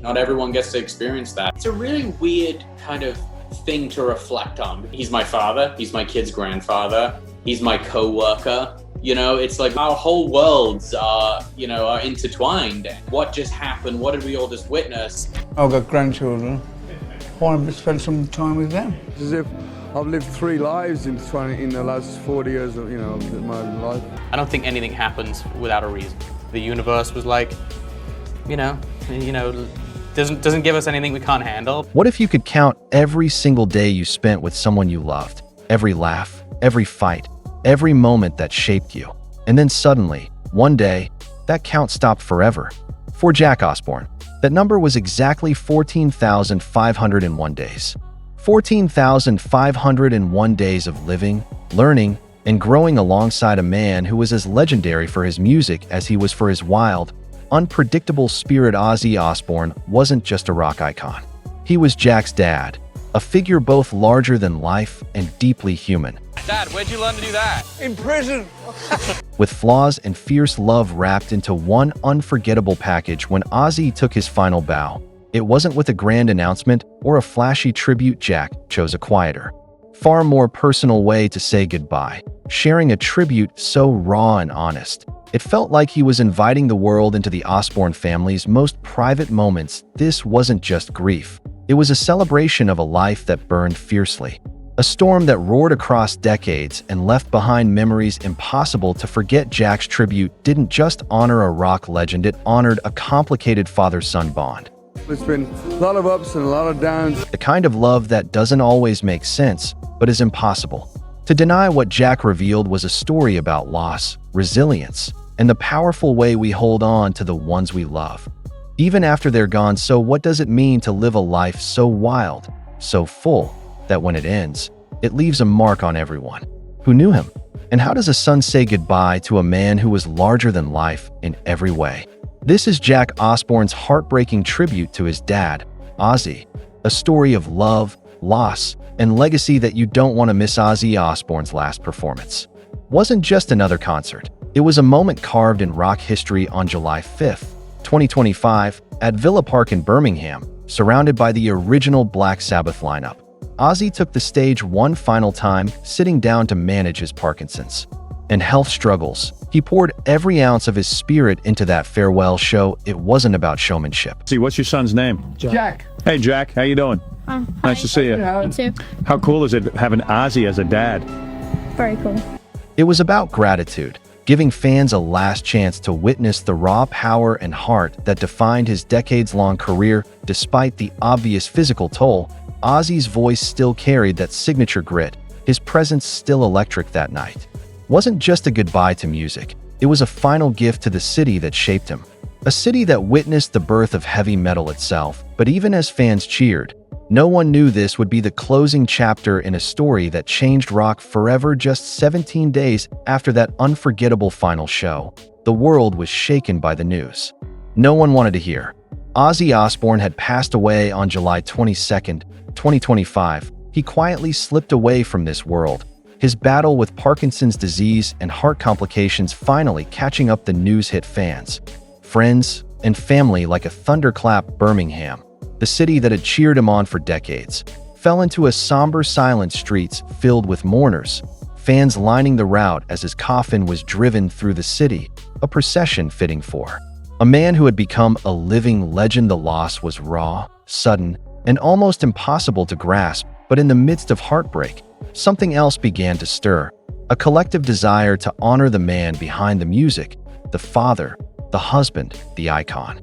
Not everyone gets to experience that. It's a really weird kind of thing to reflect on. He's my father, he's my kid's grandfather, he's my co-worker. You know, it's like our whole worlds are intertwined. What just happened? What did we all just witness? I've got grandchildren. Why don't we spend some time with them? It's as if I've lived 3 lives in the last 40 years of my life. I don't think anything happens without a reason. The universe was like, doesn't give us anything we can't handle. What if you could count every single day you spent with someone you loved? Every laugh, every fight, every moment that shaped you. And then suddenly, one day, that count stopped forever. For Jack Osbourne, that number was exactly 14,501 days. 14,501 days of living, learning, and growing alongside a man who was as legendary for his music as he was for his wild, unpredictable spirit. Ozzy Osbourne wasn't just a rock icon. He was Jack's dad, a figure both larger than life and deeply human. Dad, where'd you learn to do that? In prison! With flaws and fierce love wrapped into one unforgettable package. When Ozzy took his final bow, it wasn't with a grand announcement or a flashy tribute. Jack chose a quieter, far more personal way to say goodbye, sharing a tribute so raw and honest. It felt like he was inviting the world into the Osbourne family's most private moments. This wasn't just grief. It was a celebration of a life that burned fiercely, a storm that roared across decades and left behind memories impossible to forget. Jack's tribute didn't just honor a rock legend, it honored a complicated father-son bond. It's been a lot of ups and a lot of downs. The kind of love that doesn't always make sense, but is impossible to deny. What Jack revealed was a story about loss, resilience, and the powerful way we hold on to the ones we love, even after they're gone. So what does it mean to live a life so wild, so full, that when it ends, it leaves a mark on everyone who knew him? And how does a son say goodbye to a man who was larger than life in every way? This is Jack Osbourne's heartbreaking tribute to his dad, Ozzy, a story of love, loss, and legacy that you don't want to miss. Ozzy Osbourne's last performance wasn't just another concert. It was a moment carved in rock history. On July 5th, 2025, at Villa Park in Birmingham, surrounded by the original Black Sabbath lineup, Ozzy took the stage one final time, sitting down to manage his Parkinson's and health struggles. He poured every ounce of his spirit into that farewell show. It wasn't about showmanship. See, what's your son's name? Jack. Hey, Jack, how you doing? Nice to see you. Yeah. too. How cool is it having Ozzy as a dad? Very cool. It was about gratitude, giving fans a last chance to witness the raw power and heart that defined his decades-long career. Despite the obvious physical toll, Ozzy's voice still carried that signature grit. His presence, still electric that night, wasn't just a goodbye to music. It was a final gift to the city that shaped him, a city that witnessed the birth of heavy metal itself. But even as fans cheered, no one knew this would be the closing chapter in a story that changed rock forever. Just 17 days after that unforgettable final show, the world was shaken by the news no one wanted to hear. Ozzy Osbourne had passed away on July 22nd, 2025. He quietly slipped away from this world, his battle with Parkinson's disease and heart complications finally catching up. The news hit fans, friends, and family like a thunderclap. Birmingham, the city that had cheered him on for decades, fell into a somber silence. Streets filled with mourners, fans lining the route as his coffin was driven through the city, a procession fitting for a man who had become a living legend. The loss was raw, sudden, and almost impossible to grasp. But in the midst of heartbreak, something else began to stir, a collective desire to honor the man behind the music, the father, the husband, the icon.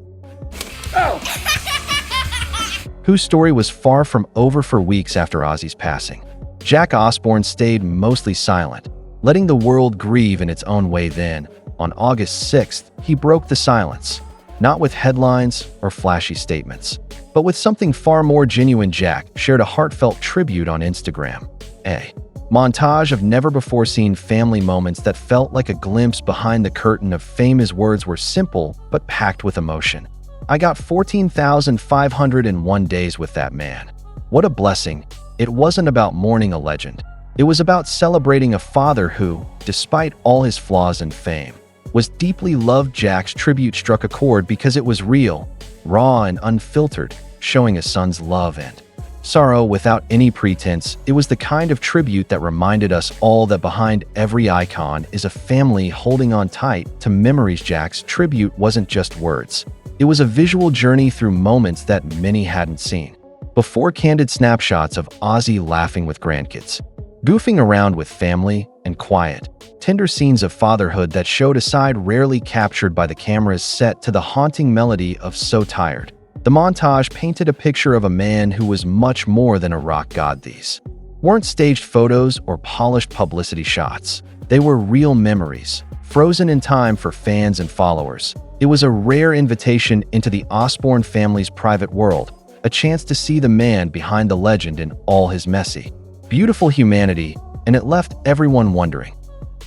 Whose story was far from over. For weeks after Ozzy's passing, Jack Osbourne stayed mostly silent, letting the world grieve in its own way. Then, on August 6th, he broke the silence, not with headlines or flashy statements, but with something far more genuine. Jack shared a heartfelt tribute on Instagram, a montage of never-before-seen family moments that felt like a glimpse behind the curtain of fame. His words were simple but packed with emotion. I got 14,501 days with that man. What a blessing. It wasn't about mourning a legend. It was about celebrating a father who, despite all his flaws and fame, was deeply loved. Jack's tribute struck a chord because it was real, raw, and unfiltered, showing a son's love and sorrow without any pretense. It was the kind of tribute that reminded us all that behind every icon is a family holding on tight to memories. Jack's tribute wasn't just words. It was a visual journey through moments that many hadn't seen before. Candid snapshots of Ozzy laughing with grandkids, goofing around with family, and quiet, tender scenes of fatherhood that showed a side rarely captured by the cameras, set to the haunting melody of So Tired. The montage painted a picture of a man who was much more than a rock god. These weren't staged photos or polished publicity shots. They were real memories, frozen in time for fans and followers. It was a rare invitation into the Osbourne family's private world, a chance to see the man behind the legend in all his messy, beautiful humanity, and it left everyone wondering,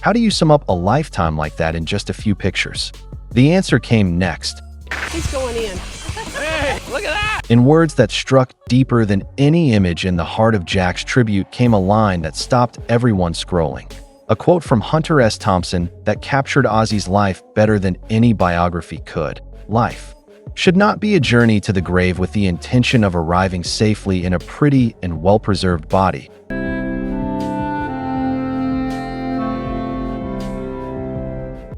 how do you sum up a lifetime like that in just a few pictures? The answer came next. He's going in. Hey, look at that! In words that struck deeper than any image, in the heart of Jack's tribute came a line that stopped everyone scrolling. A quote from Hunter S. Thompson that captured Ozzy's life better than any biography could. Life should not be a journey to the grave with the intention of arriving safely in a pretty and well-preserved body.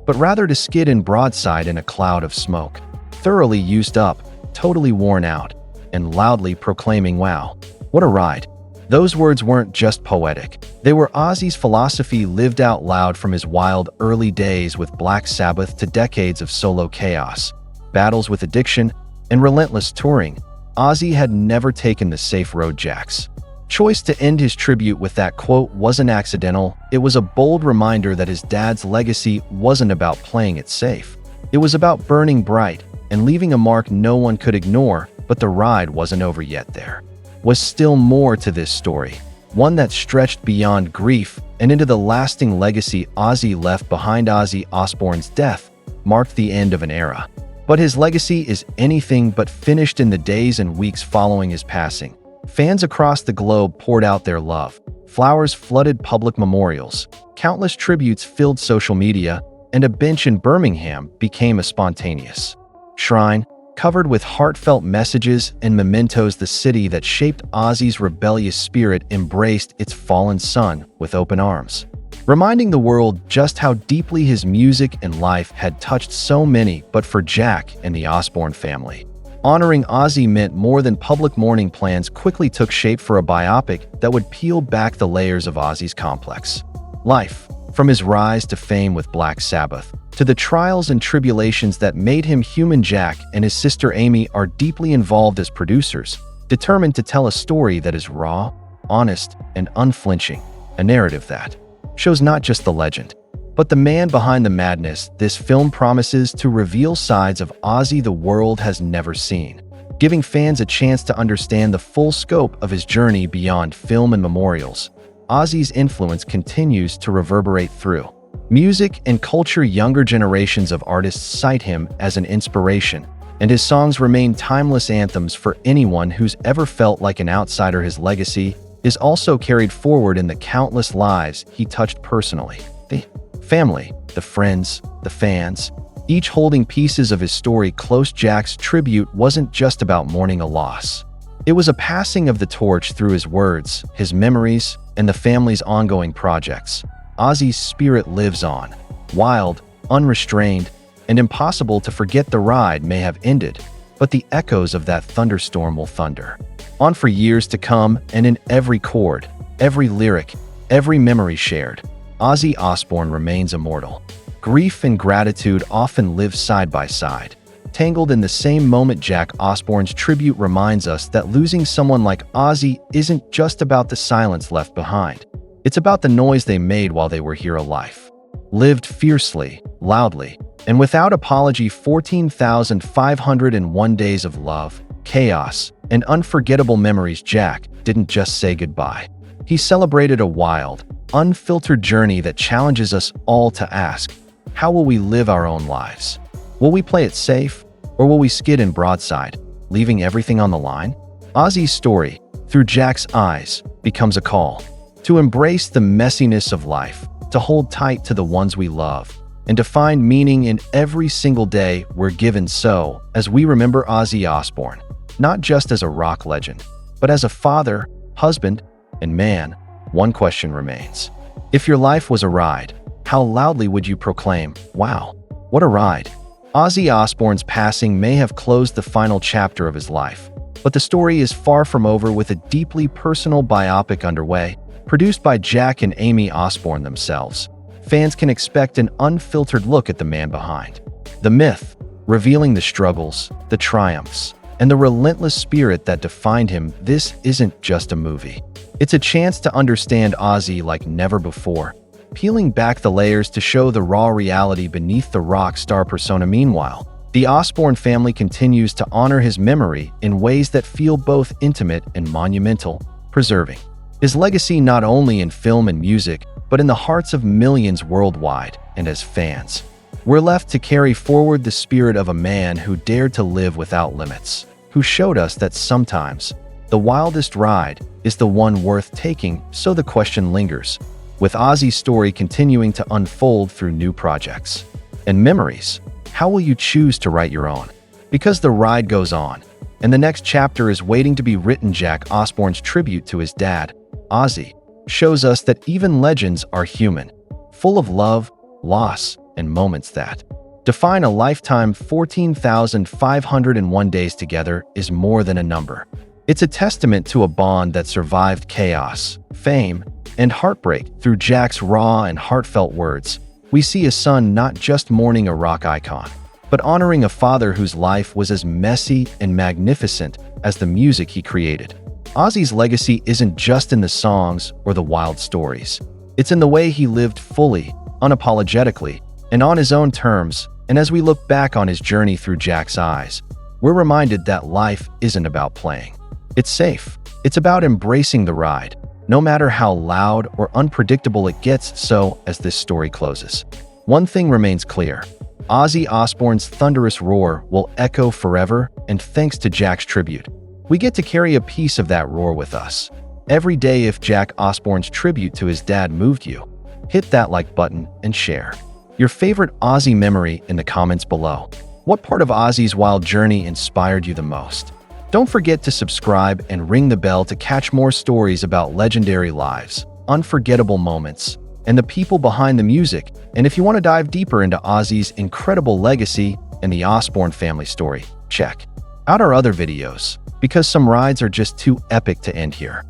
But rather to skid in broadside in a cloud of smoke, thoroughly used up, totally worn out, and loudly proclaiming, "Wow, what a ride." Those words weren't just poetic. They were Ozzy's philosophy lived out loud. From his wild early days with Black Sabbath to decades of solo chaos, battles with addiction, and relentless touring, Ozzy had never taken the safe road. Jack's choice to end his tribute with that quote wasn't accidental. It was a bold reminder that his dad's legacy wasn't about playing it safe. It was about burning bright and leaving a mark no one could ignore. But the ride wasn't over yet. There was still more to this story, one that stretched beyond grief and into the lasting legacy Ozzy left behind. Ozzy Osbourne's death marked the end of an era, but his legacy is anything but finished. In the days and weeks following his passing, fans across the globe poured out their love. Flowers flooded public memorials, countless tributes filled social media, and a bench in Birmingham became a spontaneous shrine, covered with heartfelt messages and mementos. The city that shaped Ozzy's rebellious spirit embraced its fallen son with open arms, reminding the world just how deeply his music and life had touched so many. But for Jack and the Osbourne family, honoring Ozzy meant more than public mourning. Plans quickly took shape for a biopic that would peel back the layers of Ozzy's complex life, from his rise to fame with Black Sabbath, to the trials and tribulations that made him human. Jack and his sister Amy are deeply involved as producers, determined to tell a story that is raw, honest, and unflinching, a narrative that shows not just the legend, but the man behind the madness. This film promises to reveal sides of Ozzy the world has never seen, giving fans a chance to understand the full scope of his journey beyond film and memorials. Ozzy's influence continues to reverberate through music and culture. Younger generations of artists cite him as an inspiration, and his songs remain timeless anthems for anyone who's ever felt like an outsider. His legacy is also carried forward in the countless lives he touched personally. The family, the friends, the fans, each holding pieces of his story close. Jack's tribute wasn't just about mourning a loss. It was a passing of the torch through his words, his memories, and the family's ongoing projects. Ozzy's spirit lives on, wild, unrestrained, and impossible to forget. The ride may have ended, but the echoes of that thunderstorm will thunder on for years to come, and in every chord, every lyric, every memory shared, Ozzy Osbourne remains immortal. Grief and gratitude often live side by side, tangled in the same moment. Jack Osbourne's tribute reminds us that losing someone like Ozzy isn't just about the silence left behind. It's about the noise they made while they were here, a life lived fiercely, loudly, and without apology. 14,501 days of love, chaos, and unforgettable memories. Jack didn't just say goodbye. He celebrated a wild, unfiltered journey that challenges us all to ask, how will we live our own lives? Will we play it safe, or will we skid in broadside, leaving everything on the line? Ozzy's story, through Jack's eyes, becomes a call to embrace the messiness of life, to hold tight to the ones we love, and to find meaning in every single day we're given, so as we remember Ozzy Osbourne, not just as a rock legend, but as a father, husband, and man, one question remains. If your life was a ride, how loudly would you proclaim, "Wow, what a ride"? Ozzy Osbourne's passing may have closed the final chapter of his life, but the story is far from over, with a deeply personal biopic underway, produced by Jack and Amy Osbourne themselves. Fans can expect an unfiltered look at the man behind the myth, revealing the struggles, the triumphs, and the relentless spirit that defined him. This isn't just a movie. It's a chance to understand Ozzy like never before, peeling back the layers to show the raw reality beneath the rock star persona. Meanwhile, the Osbourne family continues to honor his memory in ways that feel both intimate and monumental, preserving his legacy not only in film and music, but in the hearts of millions worldwide. And as fans, we're left to carry forward the spirit of a man who dared to live without limits, who showed us that sometimes the wildest ride is the one worth taking. So the question lingers, with Ozzy's story continuing to unfold through new projects and memories, how will you choose to write your own? Because the ride goes on, and the next chapter is waiting to be written. Jack Osbourne's tribute to his dad, Ozzy, shows us that even legends are human, full of love, loss, and moments that define a lifetime. 14,501 days together is more than a number. It's a testament to a bond that survived chaos, fame, and heartbreak. Through Jack's raw and heartfelt words, we see a son not just mourning a rock icon, but honoring a father whose life was as messy and magnificent as the music he created. Ozzy's legacy isn't just in the songs or the wild stories. It's in the way he lived fully, unapologetically, and on his own terms. And as we look back on his journey through Jack's eyes, we're reminded that life isn't about playing it's safe. It's about embracing the ride, no matter how loud or unpredictable it gets. So, as this story closes, one thing remains clear. Ozzy Osbourne's thunderous roar will echo forever, and thanks to Jack's tribute, we get to carry a piece of that roar with us every day. If Jack Osbourne's tribute to his dad moved you, hit that like button and share your favorite Ozzy memory in the comments below. What part of Ozzy's wild journey inspired you the most? Don't forget to subscribe and ring the bell to catch more stories about legendary lives, unforgettable moments, and the people behind the music. And if you want to dive deeper into Ozzy's incredible legacy and the Osbourne family story, check out our other videos, because some rides are just too epic to end here.